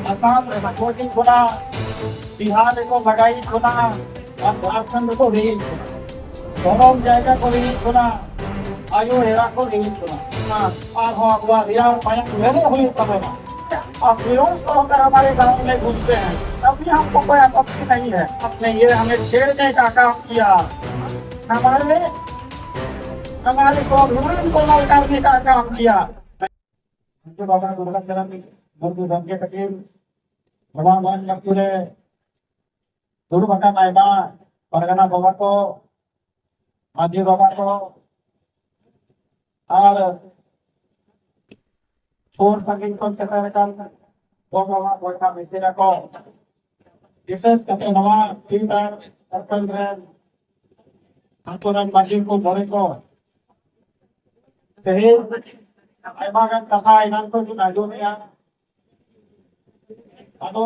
असम कोटि गुना, बिहार को लगाई गुना और झारखंड को भी दोनों जायगा को भी गुना, आयु हेरा को भी गुना और हो अगवा रिया पाया दोनों हुई तब अब विरोध होकर हमारे गांव में घूमते हैं, तभी हमको कोई आपत्ति नहीं है। अपने ये हमें छेड़ने का काम किया, हमारे हमारे स्वाभिमान को लौटाने का काम किया। बाबा दुर्गा मुर्दू धमके तकीर भगवान नक्कुरे गुरु बका नायबा परगना बाबा को माजी बाबा को और छोर संगीत को चतर काल बाबा बोलता मिसेरा को विशेष करके नवा टीमदार सर्कल ड्रेस अंतरन माजी को बोले को तेरे आइमागन कथा इनाम को जो नाजो में आ अनो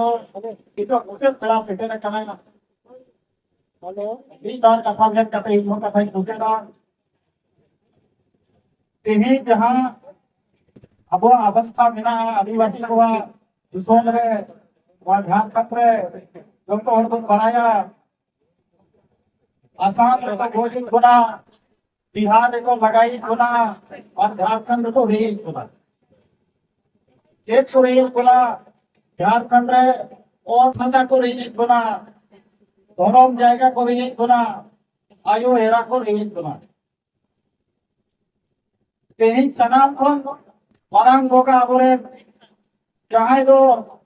itu udah kelas itu nak kemana? Halo, ini tar kata lihat kata ilmu kata itu kan. Ini जहाँ अब अवस्था बिना आदिवासी को दूसरों रे वहाँ ध्यान पत्र जब तो और तो बनाया आसाम में तो भोजन गुना, बिहार को लगाई गुना और झारखंड को भी गुना, जेठ को भी गुना, झारखंड और ठंडा को रिलीज बना, दोनों जायगा को रिलीज बना, आयु हेरा को रिलीज बना। तेही सनाम कौन मरांग बोका बोले चाहे तो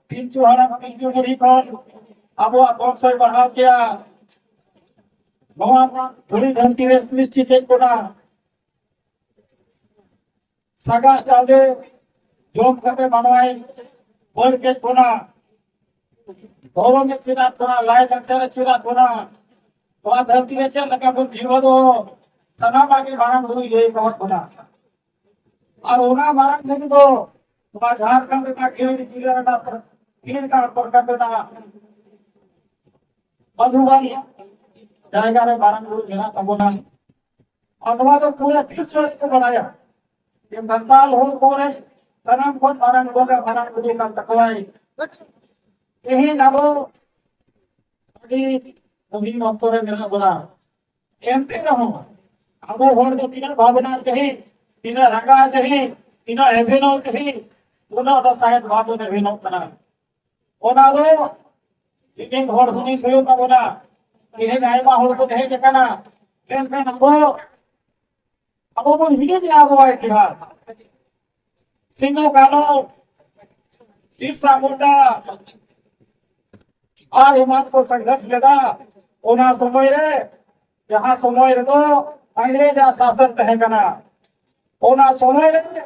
पिंचू हरा पिंचू मुड़ी कौन अब वो कौन सा बढ़ा किया भगवान थोड़ी घंटी में सृष्टि देख बना सगा चाले जोम करके मनवाई और के बना दोनों में चिराग बना लाइट अच्छा चिराग बना तो आप धरती में चल लगा तो जीवन दो सनाम आगे बारम हुई ये बहुत बना और उना बारम नहीं तो तुम्हारा झारखंड का खेल चिराग ना खेल का पर करना मधुबन जाएगा रे बारम हुई बिना तबोना अथवा तो पूरे विश्व को बनाया ये संताल हो कोरे सनाम को बारम होगा बारम हुई का तकवाई यही नामो अभी अभी मौतोरे मेरा बुरा एमपी रहो अब वो होड़ तो तीन भावना चाहिए तीन रंगा चाहिए तीन एवेनो चाहिए दोनों तो शायद बातों में एवेनो बना ओना दो लेकिन होड़ सुनी सोयो का बोला कि है नायबा होड़ को कहे जकाना एमपी नंबो अब वो हिगे नहीं आगो है क्या सिंगो कालो ईर्षा मुंडा और हिमात को संघर्ष लगा ओना समय रे यहाँ समय रे तो अंग्रेज शासन तहे कना ओना समय रे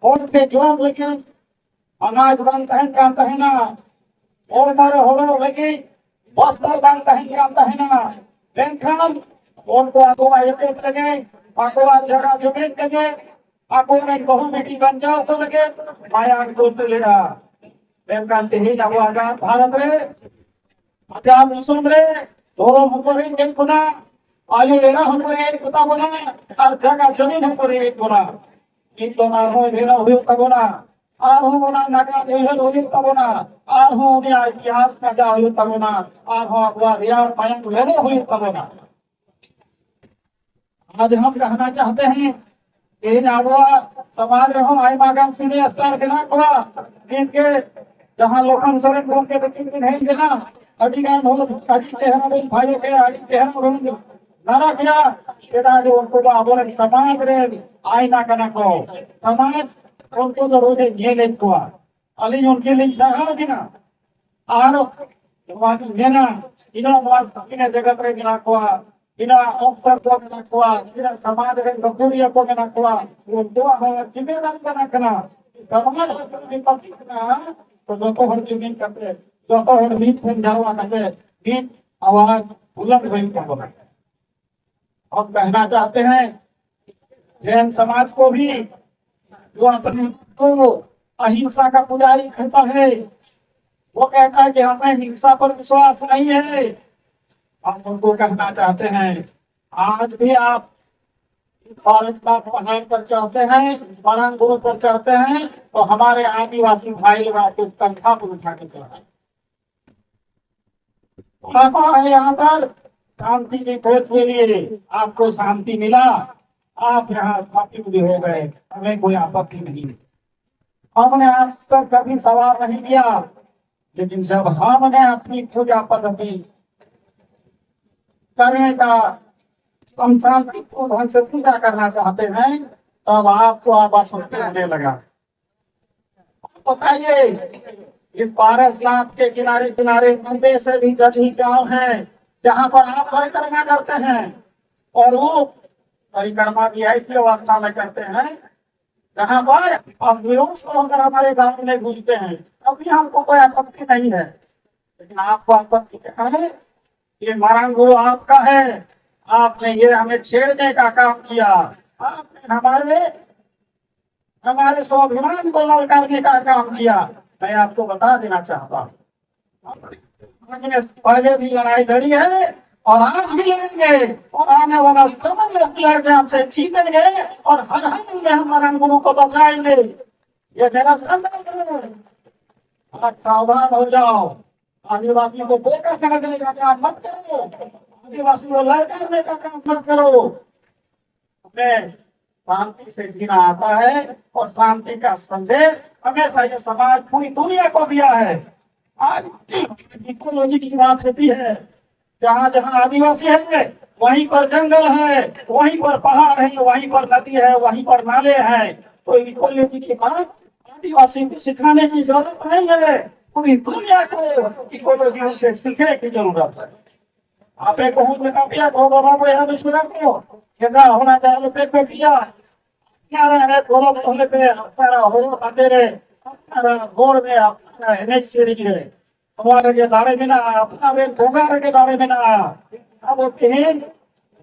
और के जोम लेके अनाज बन तहन काम तहना और मारे होलो लेके वस्त्र बन तहन काम तहना बेंखाम और को आको आये लगे आको जगह जमीन लगे आको में बहु बेटी बन जाओ तो लगे माया को तो लेगा बेंकांति ही ना हुआ भारत रे आजाद मुसुम रे दोनों हमको रे एक गुना आयु लेना हमको रे एक गुना और जगह जमीन हमको रे एक गुना इन दोनों हो लेना हुई तबोना आर हो गुना नागा देहर हुई तबोना आर हो उन्हें इतिहास में जा हुई तबोना आर हो अगवा रियार पायन लेने हुई तबोना। आज हम कहना चाहते हैं कि नागवा समाज रहो आई मागम सीने स्टार के ना कोआ इनके जहाँ लोकन सोरेन घूम के देखी नहीं देना अधिकार हो अभी चेहरा में भाइयों के आदि चेहरा में नारा किया केटा जो उनको तो आबोरे समाज रे आईना करना को समाज उनको तो रोजे घेले को अली उनके लिए सहारा बिना आरो वाद लेना इनो वास किने जगत रे बिना को बिना अवसर को बिना को बिना समाज रे गपुरिया को बिना को वो दो है सीधे नाम बना करना समाज के पक्ष में तो दोनों हर जमीन करते जो तो हर बीच में जावा करते बीच आवाज बुलंद हुई को बोला हम कहना चाहते हैं जैन समाज को भी जो अपने को अहिंसा का पुजारी कहता है वो कहता है कि हमें हिंसा पर विश्वास नहीं है हम उनको कहना चाहते हैं आज भी आप और इसका पहाड़ पर चढ़ते हैं, इस बरहम गुरु पर चढ़ते हैं, तो हमारे आदिवासी भाई लोग आपको कंधा पर उठा के चढ़ाए। यहाँ पर शांति की खोज के लिए आपको शांति मिला, आप यहाँ स्थापित भी हो गए, हमें कोई आपत्ति नहीं। हमने आप पर कभी सवाल नहीं किया, लेकिन जब हमने अपनी पूजा पद्धति करने का, हम शांतिपूर्ण ढंग से पूजा करना चाहते हैं, तब आपको असंतोष होने लगा। बताइए, इस पारसनाथ के किनारे किनारे 90 से भी अधिक गांव है जहाँ पर आप परिक्रमा करते हैं, और वो परिक्रमा भी ऐसी अवस्था में करते हैं जहाँ पर हम विरोध होकर हमारे गांव में घूमते हैं, अभी हमको कोई आपत्ति नहीं है। लेकिन आपको आपत्ति क्या है? ये मरण गुरु आपका है, आपने ये हमें छेड़ने का काम किया, आपने हमारे स्वाभिमान को ललकारने का काम किया। मैं आपको बता देना चाहता हूँ, हमने पहले भी लड़ाई लड़ी है और आज भी लड़ेंगे, और आने वाला समय आपसे जीतेंगे, और हर हाल में हम मरण गुरु को बचाएंगे। ये मेरा संकल्प है। आज सावधान हो जाओ, आदिवासियों को बेटा समझने का काम मत करो, आदिवासियों को ललकारने का काम मत करो। हमें शांति से जीना आता है, और शांति का संदेश हमेशा ये समाज पूरी दुनिया को दिया है। आज इकोलॉजी की बात होती है, जहाँ जहाँ आदिवासी है वहीं पर जंगल है, वहीं पर पहाड़ है, वहीं पर नदी है, वहीं पर नाले हैं। तो इकोलॉजी की बात आदिवासी को सिखाने की जरूरत नहीं है, पूरी दुनिया को इकोलॉजी से सीखने की जरूरत है। आप एक बहुत बेटा को होना चाहिए पे किया होने पे अपना हो तेरे अपना गोर में अपना नेक्स्ट सीरीज है हमारे के दाड़े में ना अपना रे भोगा के दाड़े में ना। अब तीन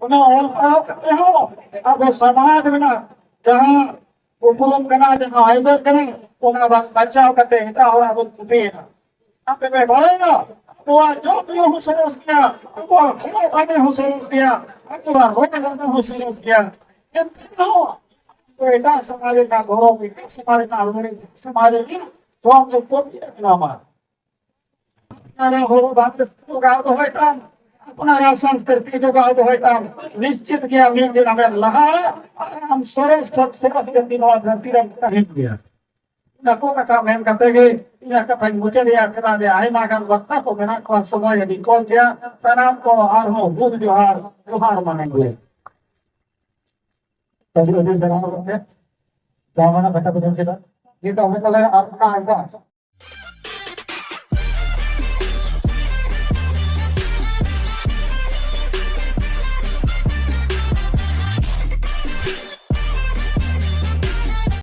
उन्हें और पाओ करते हो, अब वो समाज में ना जहाँ उपलम करना जहाँ आयुर्वेद करें उन्हें बचाव करते हिता हो वो भी अब पे बढ़ेगा तो जो भी हो सरस किया वो खड़े बने हो सरस किया अगला रोने हो सरस किया तो एटा समाज का गौरव भी समाज का आलोड़े समाज की तो हम लोग को भी नामा अरे हो बात तो गाँव तो है काम अपना संस्कृति जो गाँव तो है काम निश्चित किया मेरे दिन हमें लहा हम सरस के दिनों धरती रखता है दिया Nako kami katege ina kapag mucha dia kana dia ay makan wakta ko kana ko semua jadi ko dia sanam ko har ho bud johar manenge tadi ada sanam ko ya damana kata betul kita kita home kala आपका आएगा